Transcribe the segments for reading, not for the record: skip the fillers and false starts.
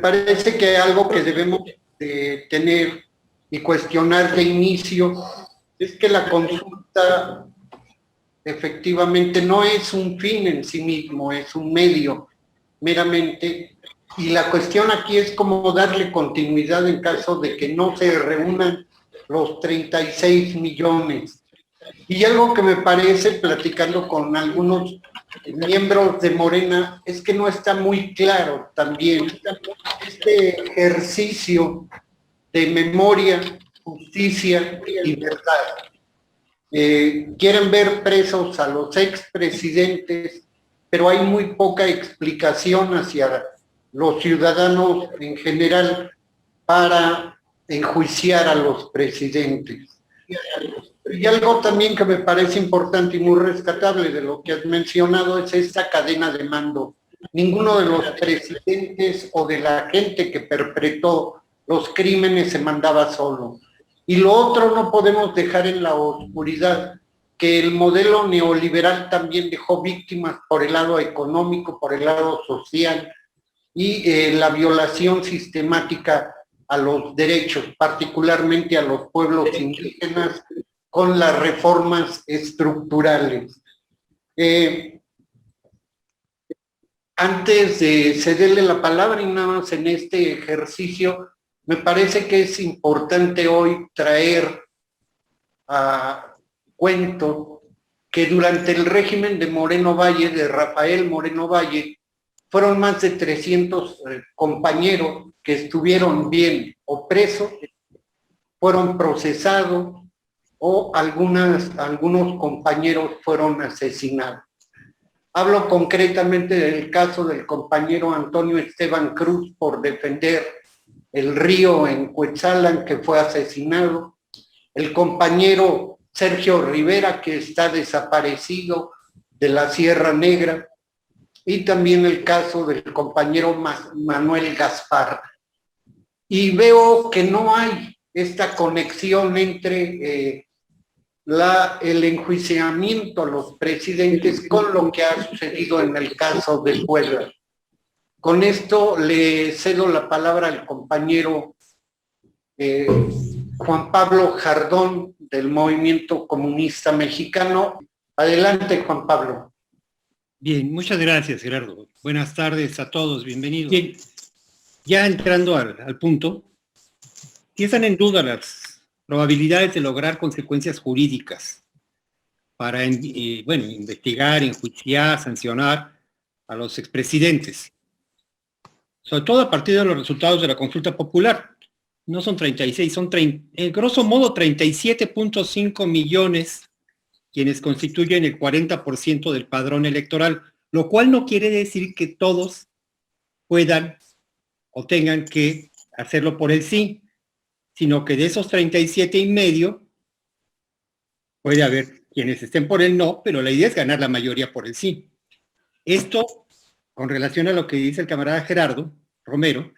parece que algo que debemos de tener y cuestionar de inicio es que la consulta efectivamente no es un fin en sí mismo, es un medio meramente. Y la cuestión aquí es cómo darle continuidad en caso de que no se reúnan los 36 millones. Y algo que me parece, platicando con algunos miembros de Morena, es que no está muy claro también este ejercicio de memoria, justicia y verdad. Quieren ver presos a los expresidentes, pero hay muy poca explicación hacia los ciudadanos en general para enjuiciar a los presidentes. Y algo también que me parece importante y muy rescatable de lo que has mencionado es esta cadena de mando. Ninguno de los presidentes o de la gente que perpetró los crímenes se mandaba solo. Y lo otro no podemos dejar en la oscuridad, que el modelo neoliberal también dejó víctimas por el lado económico, por el lado social y la violación sistemática a los derechos, particularmente a los pueblos indígenas, con las reformas estructurales. Antes de cederle la palabra y nada más en este ejercicio, me parece que es importante hoy traer a cuento que durante el régimen de Moreno Valle, de Rafael Moreno Valle, fueron más de 300 compañeros que estuvieron bien o presos, fueron procesados o algunos compañeros fueron asesinados. Hablo concretamente del caso del compañero Antonio Esteban Cruz por defender el río en Cuetzalan, que fue asesinado, el compañero Sergio Rivera, que está desaparecido de la Sierra Negra, y también el caso del compañero Manuel Gaspar. Y veo que no hay esta conexión entre el enjuiciamiento a los presidentes con lo que ha sucedido en el caso de Puebla. Con esto le cedo la palabra al compañero Juan Pablo Jardón del Movimiento Comunista Mexicano. Adelante, Juan Pablo. Bien, muchas gracias, Gerardo. Buenas tardes a todos, bienvenidos. Bien, ya entrando al punto, si están en duda las probabilidades de lograr consecuencias jurídicas para investigar, enjuiciar, sancionar a los expresidentes, sobre todo a partir de los resultados de la consulta popular. No son 36, son grosso modo 37.5 millones quienes constituyen el 40% del padrón electoral, lo cual no quiere decir que todos puedan o tengan que hacerlo por el sí, sino que de esos 37,5 puede haber quienes estén por el no, pero la idea es ganar la mayoría por el sí. Esto con relación a lo que dice el camarada Gerardo Romero,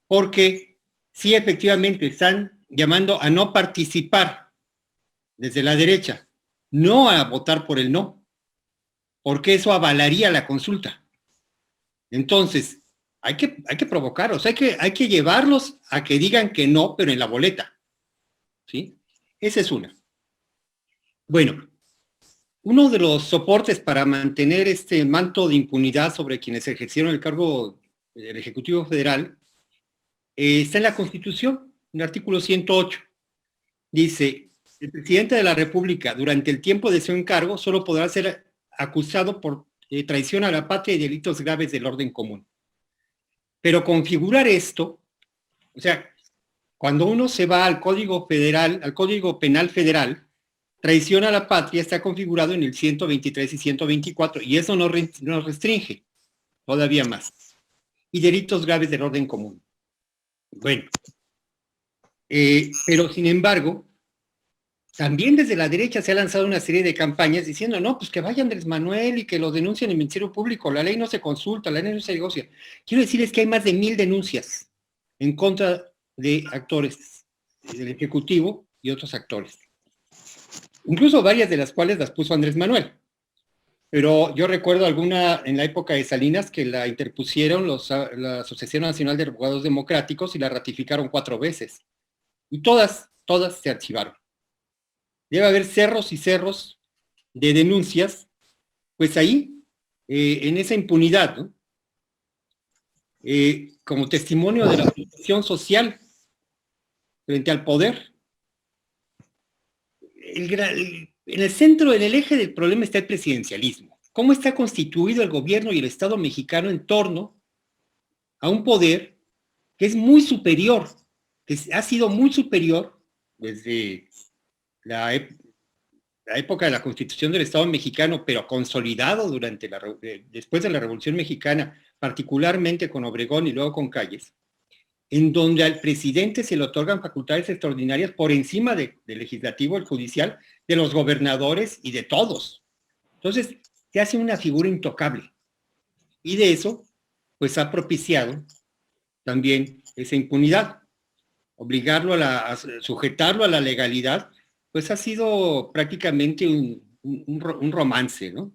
porque sí efectivamente están llamando a no participar desde la derecha, no a votar por el no, porque eso avalaría la consulta. Entonces, hay que provocarlos, hay que llevarlos a que digan que no, pero en la boleta. ¿Sí? Esa es una. Bueno, uno de los soportes para mantener este manto de impunidad sobre quienes ejercieron el cargo del Ejecutivo Federal está en la Constitución, en el artículo 108. Dice, el presidente de la República durante el tiempo de su encargo solo podrá ser acusado por traición a la patria y delitos graves del orden común. Pero configurar esto, o sea, cuando uno se va al Código Federal, al Código Penal Federal, traición a la patria está configurado en el 123 y 124, y eso nos restringe todavía más. Y delitos graves del orden común. Bueno, pero sin embargo, también desde la derecha se ha lanzado una serie de campañas diciendo, no, pues que vaya Andrés Manuel y que lo denuncien en el Ministerio Público, la ley no se consulta, la ley no se negocia. Quiero decirles que hay más de 1,000 denuncias en contra de actores del Ejecutivo y otros actores. Incluso varias de las cuales las puso Andrés Manuel. Pero yo recuerdo alguna en la época de Salinas que la interpusieron la Asociación Nacional de Abogados Democráticos y la ratificaron 4 veces. Y todas se archivaron. Debe haber cerros y cerros de denuncias, pues ahí, en esa impunidad, ¿no? Como testimonio de la oposición social frente al poder. En el centro, en el eje del problema está el presidencialismo. ¿Cómo está constituido el gobierno y el Estado mexicano en torno a un poder que es muy superior, que ha sido muy superior desde la época de la constitución del Estado mexicano, pero consolidado después de la Revolución Mexicana, particularmente con Obregón y luego con Calles, en donde al presidente se le otorgan facultades extraordinarias por encima del legislativo, el judicial, de los gobernadores y de todos. Entonces, se hace una figura intocable. Y de eso, pues ha propiciado también esa impunidad. Obligarlo a sujetarlo a la legalidad, pues ha sido prácticamente un romance, ¿no?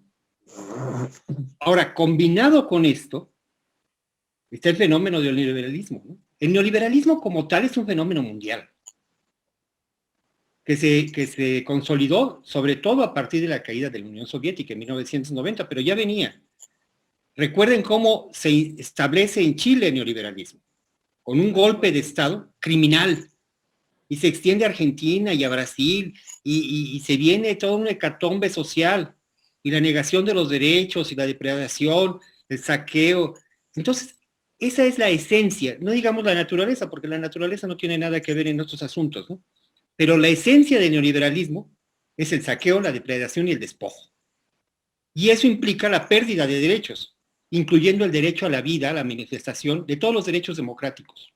Ahora, combinado con esto, está el fenómeno del neoliberalismo, ¿no? El neoliberalismo como tal es un fenómeno mundial, que se consolidó sobre todo a partir de la caída de la Unión Soviética en 1990, pero ya venía. Recuerden cómo se establece en Chile el neoliberalismo, con un golpe de Estado criminal, y se extiende a Argentina y a Brasil, y se viene toda una hecatombe social, y la negación de los derechos, y la depredación, el saqueo. Entonces, esa es la esencia, no digamos la naturaleza, porque la naturaleza no tiene nada que ver en estos asuntos, ¿no? Pero la esencia del neoliberalismo es el saqueo, la depredación y el despojo. Y eso implica la pérdida de derechos, incluyendo el derecho a la vida, a la manifestación, de todos los derechos democráticos.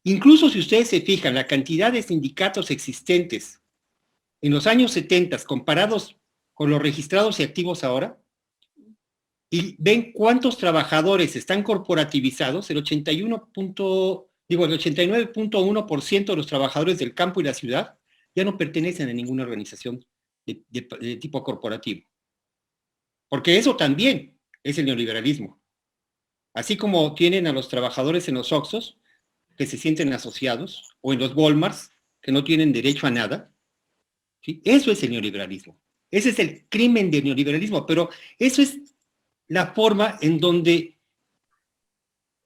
Incluso si ustedes se fijan, la cantidad de sindicatos existentes en los años 70 comparados con los registrados y activos ahora, y ven cuántos trabajadores están corporativizados, el 89.1% de los trabajadores del campo y la ciudad ya no pertenecen a ninguna organización de tipo corporativo. Porque eso también es el neoliberalismo. Así como tienen a los trabajadores en los Oxxos, que se sienten asociados, o en los Walmarts, que no tienen derecho a nada. ¿Sí? Eso es el neoliberalismo. Ese es el crimen del neoliberalismo, pero eso es la forma en donde,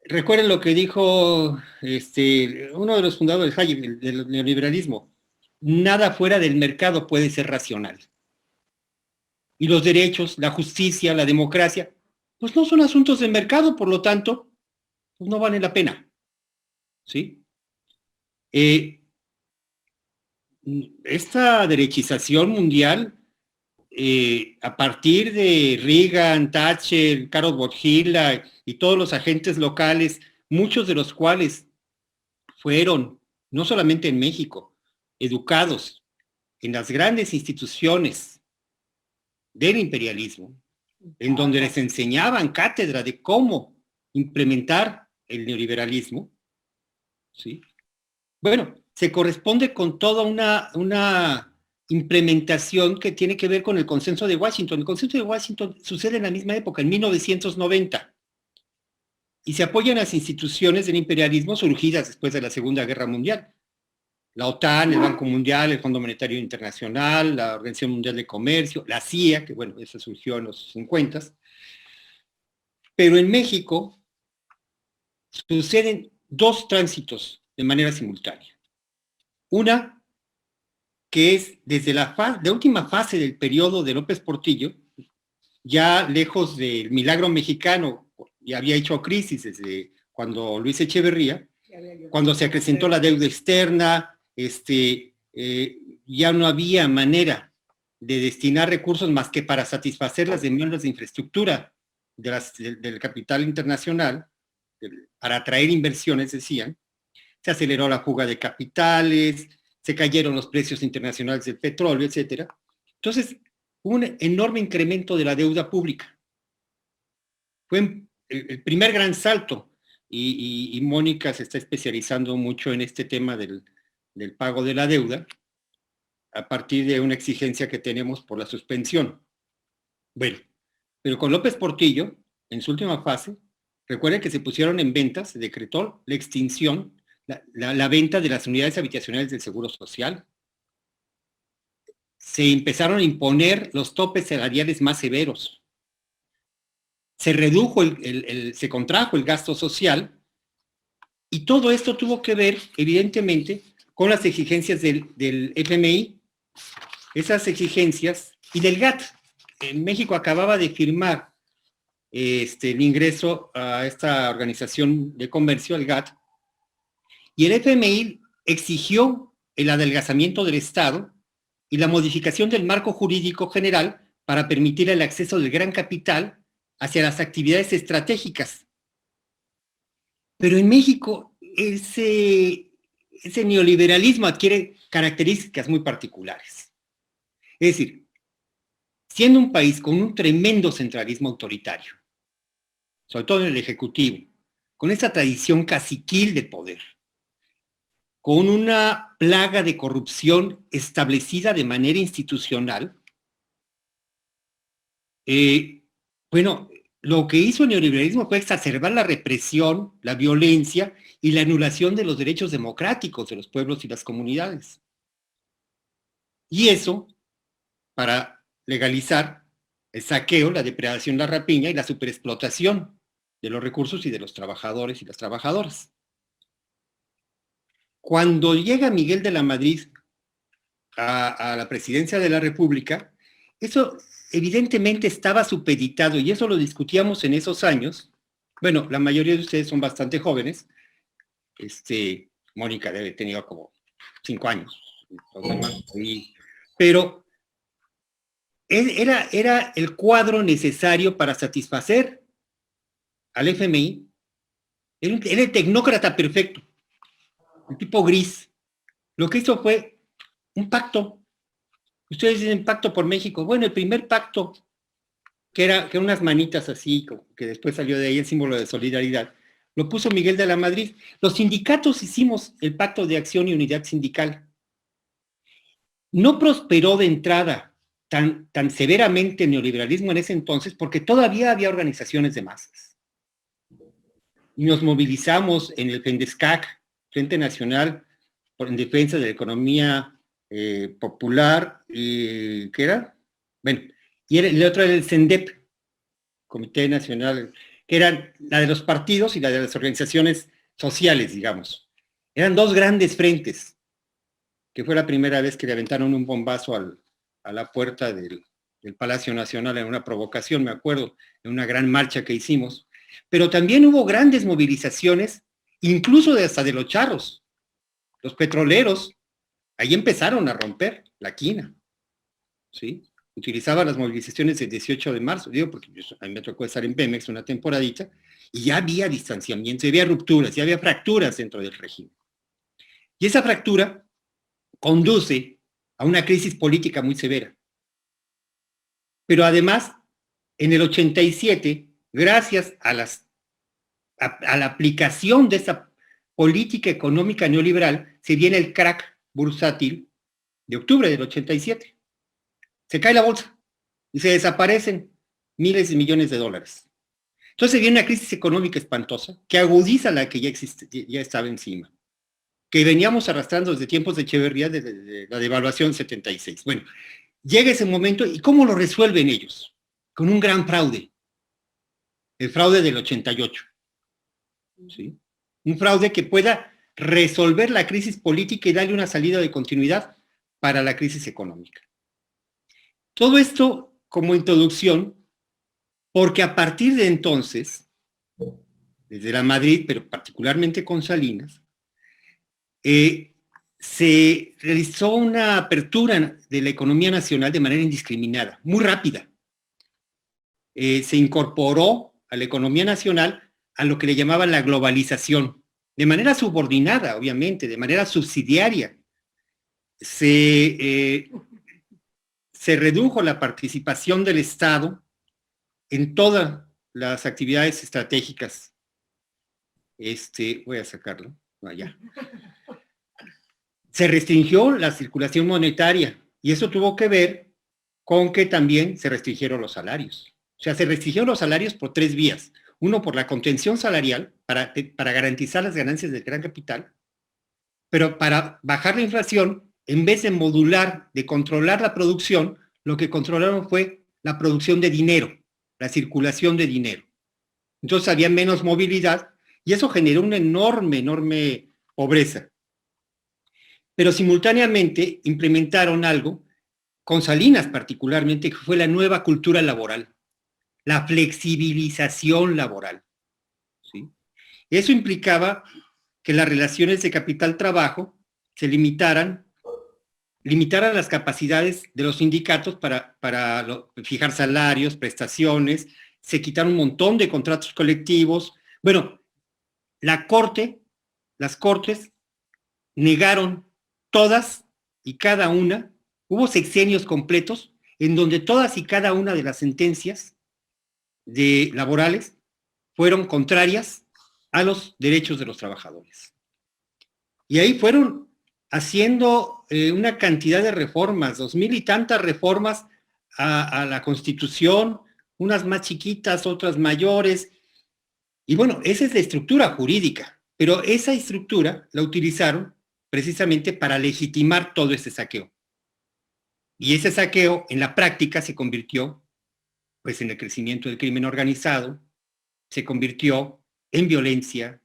recuerden lo que dijo uno de los fundadores del neoliberalismo, nada fuera del mercado puede ser racional. Y los derechos, la justicia, la democracia, pues no son asuntos del mercado, por lo tanto, pues no vale la pena. ¿Sí? Esta derechización mundial, a partir de Reagan, Thatcher, Karol Wojtyla y todos los agentes locales, muchos de los cuales fueron, no solamente en México, educados en las grandes instituciones del imperialismo, en donde les enseñaban cátedra de cómo implementar el neoliberalismo, ¿sí? Bueno, se corresponde con toda una implementación que tiene que ver con el consenso de Washington. El consenso de Washington sucede en la misma época, en 1990, y se apoyan las instituciones del imperialismo surgidas después de la Segunda Guerra Mundial. La OTAN, el Banco Mundial, el Fondo Monetario Internacional, la Organización Mundial de Comercio, la CIA, que bueno, esa surgió en los 50. Pero en México suceden 2 tránsitos de manera simultánea. Una, que es desde la última fase del periodo de López Portillo, ya lejos del milagro mexicano, ya había hecho crisis desde cuando Luis Echeverría, cuando se acrecentó la deuda externa, ya no había manera de destinar recursos más que para satisfacer las demandas de infraestructura del capital internacional, para atraer inversiones, decían. Se aceleró la fuga de capitales, se cayeron los precios internacionales del petróleo, etc. Entonces, hubo un enorme incremento de la deuda pública. Fue el primer gran salto, y Mónica se está especializando mucho en este tema del pago de la deuda, a partir de una exigencia que tenemos por la suspensión. Bueno, pero con López Portillo, en su última fase, recuerden que se pusieron en venta, se decretó la extinción, la venta de las unidades habitacionales del Seguro Social. Se empezaron a imponer los topes salariales más severos. Se redujo, se contrajo el gasto social, y todo esto tuvo que ver, evidentemente, con las exigencias del FMI, esas exigencias, y del GATT. En México acababa de firmar el ingreso a esta organización de comercio, el GATT, y el FMI exigió el adelgazamiento del Estado y la modificación del marco jurídico general para permitir el acceso del gran capital hacia las actividades estratégicas. Pero en México ese neoliberalismo adquiere características muy particulares. Es decir, siendo un país con un tremendo centralismo autoritario, sobre todo en el Ejecutivo, con esa tradición caciquil de poder, con una plaga de corrupción establecida de manera institucional, bueno, lo que hizo el neoliberalismo fue exacerbar la represión, la violencia y la anulación de los derechos democráticos de los pueblos y las comunidades. Y eso para legalizar el saqueo, la depredación, la rapiña y la superexplotación de los recursos y de los trabajadores y las trabajadoras. Cuando llega Miguel de la Madrid a la presidencia de la República, eso evidentemente estaba supeditado, y eso lo discutíamos en esos años. Bueno, la mayoría de ustedes son bastante jóvenes. Mónica debe haber tenido como 5 años. Pero era el cuadro necesario para satisfacer al FMI. Era el tecnócrata perfecto, el tipo gris. Lo que hizo fue un pacto. Ustedes dicen pacto por México. Bueno, el primer pacto, que era unas manitas así, que después salió de ahí el símbolo de solidaridad, lo puso Miguel de la Madrid. Los sindicatos hicimos el pacto de acción y unidad sindical. No prosperó de entrada tan severamente el neoliberalismo en ese entonces porque todavía había organizaciones de masas. Y nos movilizamos en el FENDESCAC, Frente Nacional en Defensa de la Economía Popular, ¿qué era? Bueno, y el otro era el CENDEP, Comité Nacional, que eran la de los partidos y la de las organizaciones sociales, digamos. Eran dos grandes frentes, que fue la primera vez que le aventaron un bombazo a la puerta del Palacio Nacional en una provocación, me acuerdo, en una gran marcha que hicimos. Pero también hubo grandes movilizaciones, incluso hasta de los charros. Los petroleros, ahí empezaron a romper la quina, ¿sí? Utilizaban las movilizaciones del 18 de marzo, digo, porque a mí me tocó estar en Pemex una temporadita, y ya había distanciamientos, ya había rupturas, ya había fracturas dentro del régimen. Y esa fractura conduce a una crisis política muy severa. Pero además, en el 87, gracias a la aplicación de esa política económica neoliberal, se viene el crack bursátil de octubre del 87. Se cae la bolsa y se desaparecen miles de millones de dólares. Entonces viene una crisis económica espantosa que agudiza la que ya estaba encima, que veníamos arrastrando desde tiempos de Echeverría, de la devaluación 76. Bueno, llega ese momento, ¿y cómo lo resuelven ellos? Con un gran fraude, el fraude del 88. ¿Sí? Un fraude que pueda resolver la crisis política y darle una salida de continuidad para la crisis económica. Todo esto como introducción, porque a partir de entonces, desde la Madrid, pero particularmente con Salinas, se realizó una apertura de la economía nacional de manera indiscriminada, muy rápida. Se incorporó a la economía nacional a lo que le llamaban la globalización, de manera subordinada, obviamente, de manera subsidiaria. Se redujo la participación del Estado en todas las actividades estratégicas. Voy a sacarlo, allá. Se restringió la circulación monetaria, y eso tuvo que ver con que también se restringieron los salarios. O sea, se restringieron los salarios por 3 vías. Uno, por la contención salarial, para garantizar las ganancias del gran capital, pero para bajar la inflación, en vez de modular, de controlar la producción, lo que controlaron fue la producción de dinero, la circulación de dinero. Entonces había menos movilidad y eso generó una enorme pobreza. Pero simultáneamente implementaron algo, con Salinas particularmente, que fue la nueva cultura laboral, la flexibilización laboral. ¿Sí? Eso implicaba que las relaciones de capital-trabajo se limitaran las capacidades de los sindicatos para fijar salarios, prestaciones, se quitaron un montón de contratos colectivos. Bueno, las cortes negaron todas y cada una, hubo sexenios completos en donde todas y cada una de las sentencias laborales fueron contrarias a los derechos de los trabajadores. Y ahí fueron haciendo una cantidad de reformas, 2000 y tantas reformas a la Constitución, unas más chiquitas, otras mayores. Y bueno, esa es la estructura jurídica, pero esa estructura la utilizaron precisamente para legitimar todo ese saqueo. Y ese saqueo en la práctica se convirtió pues en el crecimiento del crimen organizado, se convirtió en violencia,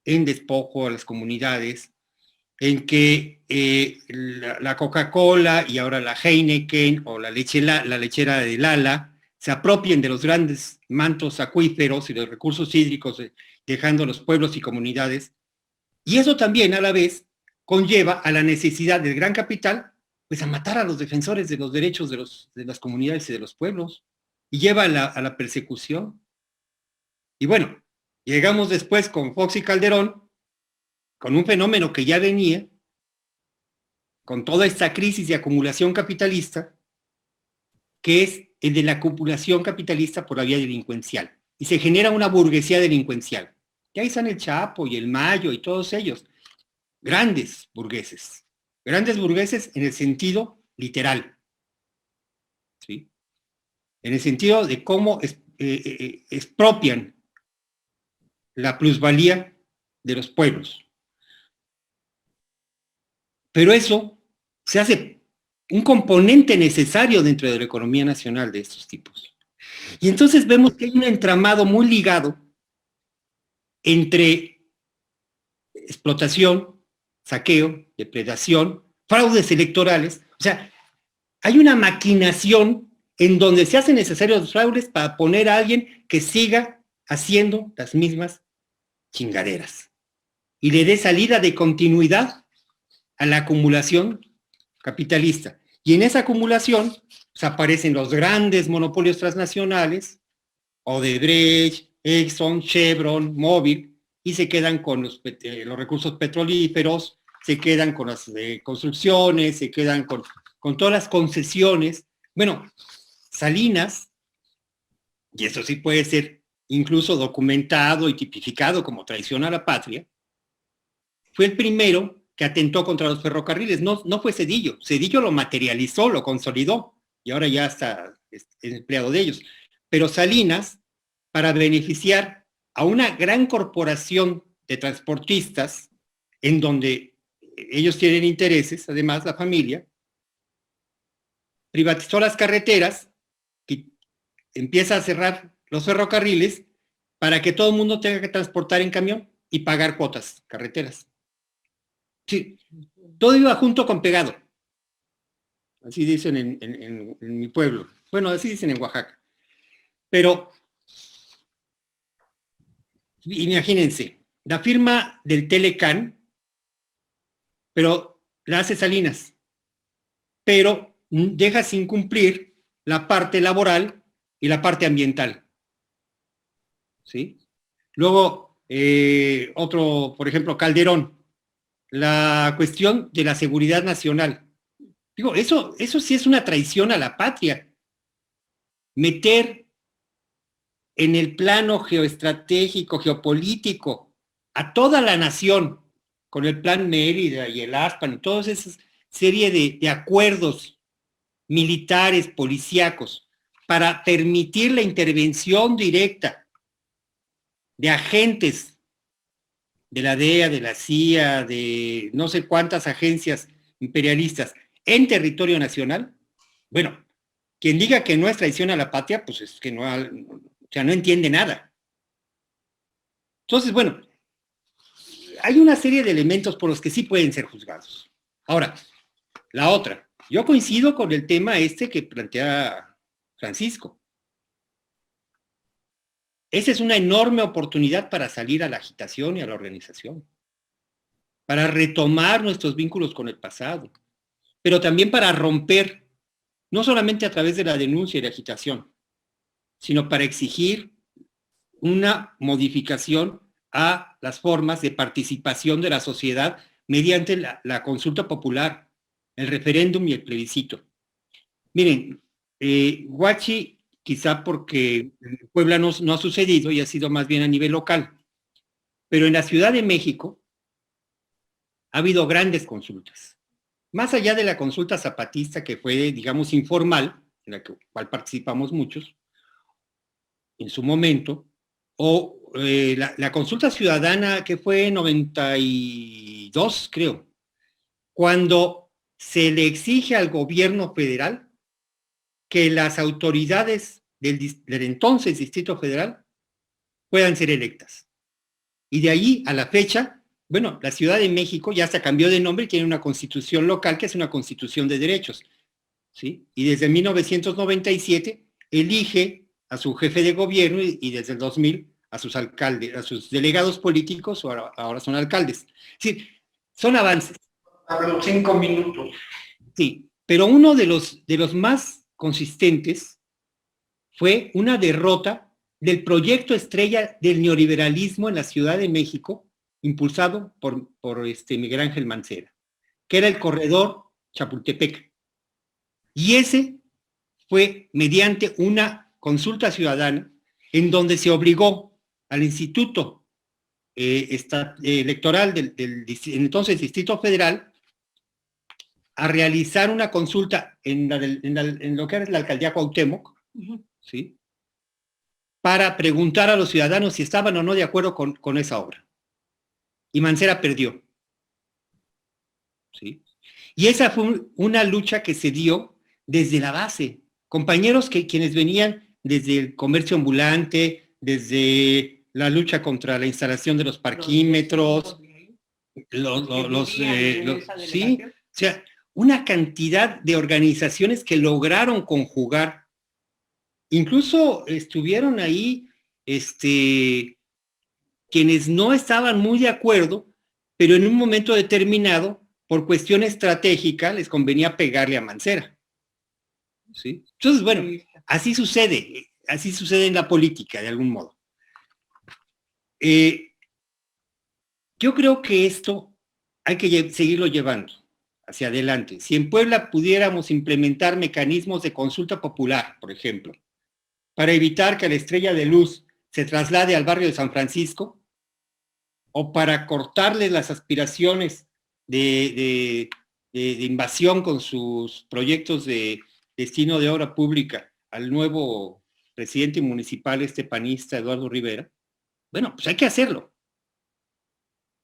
en despojo a las comunidades, en que la Coca-Cola y ahora la Heineken o la lechera de Lala se apropien de los grandes mantos acuíferos y los recursos hídricos, dejando a los pueblos y comunidades. Y eso también a la vez conlleva a la necesidad del gran capital pues a matar a los defensores de los derechos de las comunidades y de los pueblos, y lleva a la persecución. Y bueno, llegamos después con Fox y Calderón, con un fenómeno que ya venía, con toda esta crisis de acumulación capitalista, que es el de la acumulación capitalista por la vía delincuencial. Y se genera una burguesía delincuencial. Y ahí están el Chapo y el Mayo y todos ellos. Grandes burgueses en el sentido literal. ¿Sí? En el sentido de cómo expropian la plusvalía de los pueblos. Pero eso se hace un componente necesario dentro de la economía nacional de estos tipos. Y entonces vemos que hay un entramado muy ligado entre explotación, saqueo, depredación, fraudes electorales. O sea, hay una maquinación en donde se hacen necesarios los fraudes para poner a alguien que siga haciendo las mismas chingaderas y le dé salida de continuidad a la acumulación capitalista. Y en esa acumulación pues, aparecen los grandes monopolios transnacionales, Odebrecht, Exxon, Chevron, Mobil, y se quedan con los recursos petrolíferos, se quedan con las construcciones, se quedan con todas las concesiones. Bueno, Salinas, y eso sí puede ser incluso documentado y tipificado como traición a la patria, fue el primero que atentó contra los ferrocarriles. No fue Zedillo. Zedillo lo materializó, lo consolidó, y ahora ya está empleado de ellos. Pero Salinas, para beneficiar a una gran corporación de transportistas, en donde ellos tienen intereses, además la familia, privatizó las carreteras, y empieza a cerrar los ferrocarriles para que todo el mundo tenga que transportar en camión y pagar cuotas carreteras. Sí, todo iba junto con pegado. Así dicen en mi pueblo. Bueno, así dicen en Oaxaca. Pero, imagínense, la firma del Telecán, pero la hace Salinas, pero deja sin cumplir la parte laboral y la parte ambiental. ¿Sí? Luego, otro, por ejemplo, Calderón, la cuestión de la seguridad nacional. Digo, eso sí es una traición a la patria. Meter en el plano geoestratégico, geopolítico, a toda la nación, con el Plan Mérida y el ASPAN y toda esa serie de acuerdos militares, policíacos, para permitir la intervención directa de agentes de la DEA, de la CIA, de no sé cuántas agencias imperialistas en territorio nacional, bueno, quien diga que no es traición a la patria, pues es que no, o sea, no entiende nada. Entonces, bueno, hay una serie de elementos por los que sí pueden ser juzgados. Ahora, la otra, yo coincido con el tema este que plantea Francisco. Esa es una enorme oportunidad para salir a la agitación y a la organización, para retomar nuestros vínculos con el pasado, pero también para romper, no solamente a través de la denuncia y la agitación, sino para exigir una modificación a las formas de participación de la sociedad mediante la consulta popular, el referéndum y el plebiscito. Miren, Huachi, quizá porque en Puebla no ha sucedido y ha sido más bien a nivel local, pero en la Ciudad de México ha habido grandes consultas. Más allá de la consulta zapatista, que fue, digamos, informal, en la cual participamos muchos, en su momento, o la consulta ciudadana que fue en 92, creo, cuando se le exige al gobierno federal que las autoridades del entonces Distrito Federal puedan ser electas. Y de ahí a la fecha, bueno, la Ciudad de México ya se cambió de nombre y tiene una constitución local que es una constitución de derechos, ¿sí? Y desde 1997 elige a su jefe de gobierno y desde el 2000 a sus alcaldes, a sus delegados políticos, o ahora son alcaldes. Es decir, son avances. A los 5 minutos. Sí, pero uno de los más consistentes fue una derrota del proyecto estrella del neoliberalismo en la Ciudad de México, impulsado por Miguel Ángel Mancera, que era el corredor Chapultepec. Y ese fue mediante una consulta ciudadana en donde se obligó al Instituto Electoral del entonces Distrito Federal a realizar una consulta en lo que era la alcaldía Cuauhtémoc, ¿sí? Para preguntar a los ciudadanos si estaban o no de acuerdo con esa obra. Y Mancera perdió, ¿sí? Y esa fue una lucha que se dio desde la base. Compañeros quienes venían desde el comercio ambulante, desde la lucha contra la instalación de los parquímetros, sí, o sea, una cantidad de organizaciones que lograron conjugar. Incluso estuvieron ahí quienes no estaban muy de acuerdo, pero en un momento determinado, por cuestión estratégica, les convenía pegarle a Mancera, ¿sí? Entonces, bueno, así sucede en la política, de algún modo. Yo creo que esto hay que seguirlo llevando hacia adelante. Si en Puebla pudiéramos implementar mecanismos de consulta popular, por ejemplo, para evitar que la estrella de luz se traslade al barrio de San Francisco, o para cortarles las aspiraciones de invasión con sus proyectos de destino de obra pública al nuevo presidente municipal panista Eduardo Rivera, bueno, pues hay que hacerlo.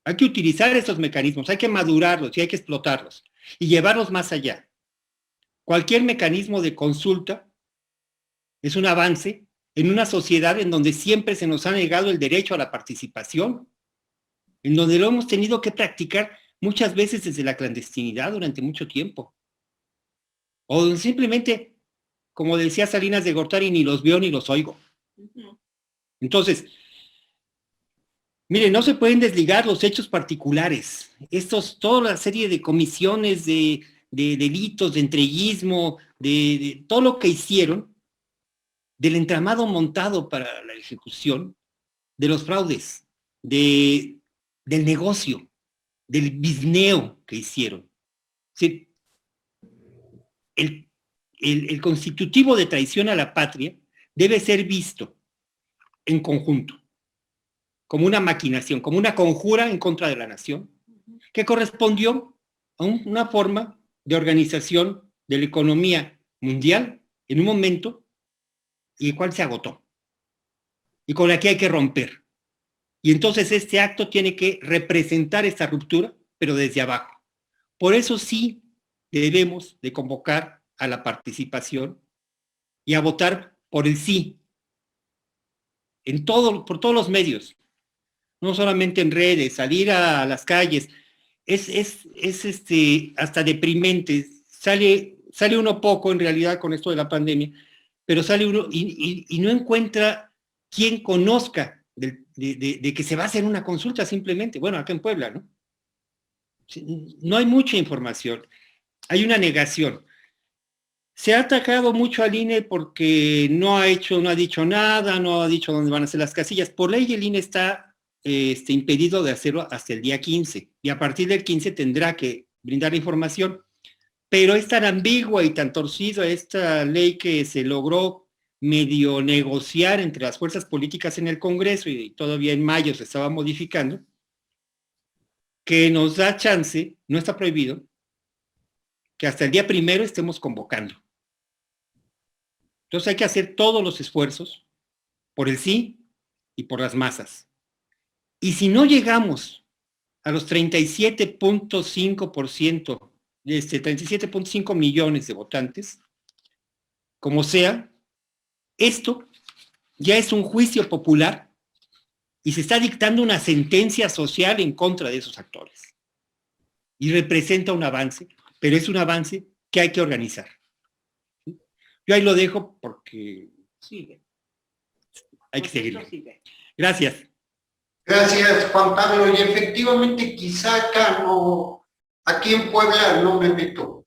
Hay que utilizar estos mecanismos, hay que madurarlos y hay que explotarlos y llevarlos más allá. Cualquier mecanismo de consulta es un avance en una sociedad en donde siempre se nos ha negado el derecho a la participación, en donde lo hemos tenido que practicar muchas veces desde la clandestinidad durante mucho tiempo. O donde simplemente, como decía Salinas de Gortari, ni los veo ni los oigo. Entonces, miren, no se pueden desligar los hechos particulares. Toda la serie de comisiones de delitos, de entreguismo, de todo lo que hicieron, del entramado montado para la ejecución, de los fraudes, del negocio, del bizneo que hicieron. ¿Sí? El constitutivo de traición a la patria debe ser visto en conjunto, como una maquinación, como una conjura en contra de la nación, que correspondió a una forma de organización de la economía mundial en un momento y el cual se agotó y con la que hay que romper. Y entonces este acto tiene que representar esta ruptura, pero desde abajo. Por eso sí debemos de convocar a la participación y a votar por el sí, por todos los medios, no solamente en redes, salir a las calles. Es hasta deprimente. Sale uno poco en realidad con esto de la pandemia, pero sale uno y no encuentra quien conozca de que se va a hacer una consulta simplemente. Bueno, acá en Puebla, ¿no? No hay mucha información, hay una negación. Se ha atacado mucho al INE porque no ha dicho nada, no ha dicho dónde van a ser las casillas. Por ley el INE está impedido de hacerlo hasta el día 15, y a partir del 15 tendrá que brindar la información. Pero es tan ambigua y tan torcida esta ley que se logró medio negociar entre las fuerzas políticas en el Congreso, y todavía en mayo se estaba modificando, que nos da chance, no está prohibido, que hasta el día 1 estemos convocando. Entonces hay que hacer todos los esfuerzos por el sí y por las masas. Y si no llegamos a los 37.5%, 37.5 millones de votantes, como sea, esto ya es un juicio popular y se está dictando una sentencia social en contra de esos actores. Y representa un avance, pero es un avance que hay que organizar. Yo ahí lo dejo porque sigue. Hay que seguirlo. Gracias. Gracias, Juan Pablo. Y efectivamente, quizá aquí en Puebla no me meto.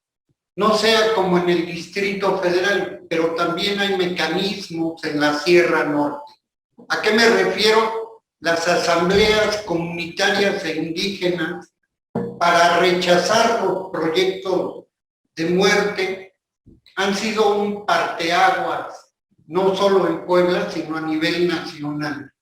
No sea como en el Distrito Federal, pero también hay mecanismos en la Sierra Norte. ¿A qué me refiero? Las asambleas comunitarias e indígenas para rechazar los proyectos de muerte han sido un parteaguas, no solo en Puebla, sino a nivel nacional.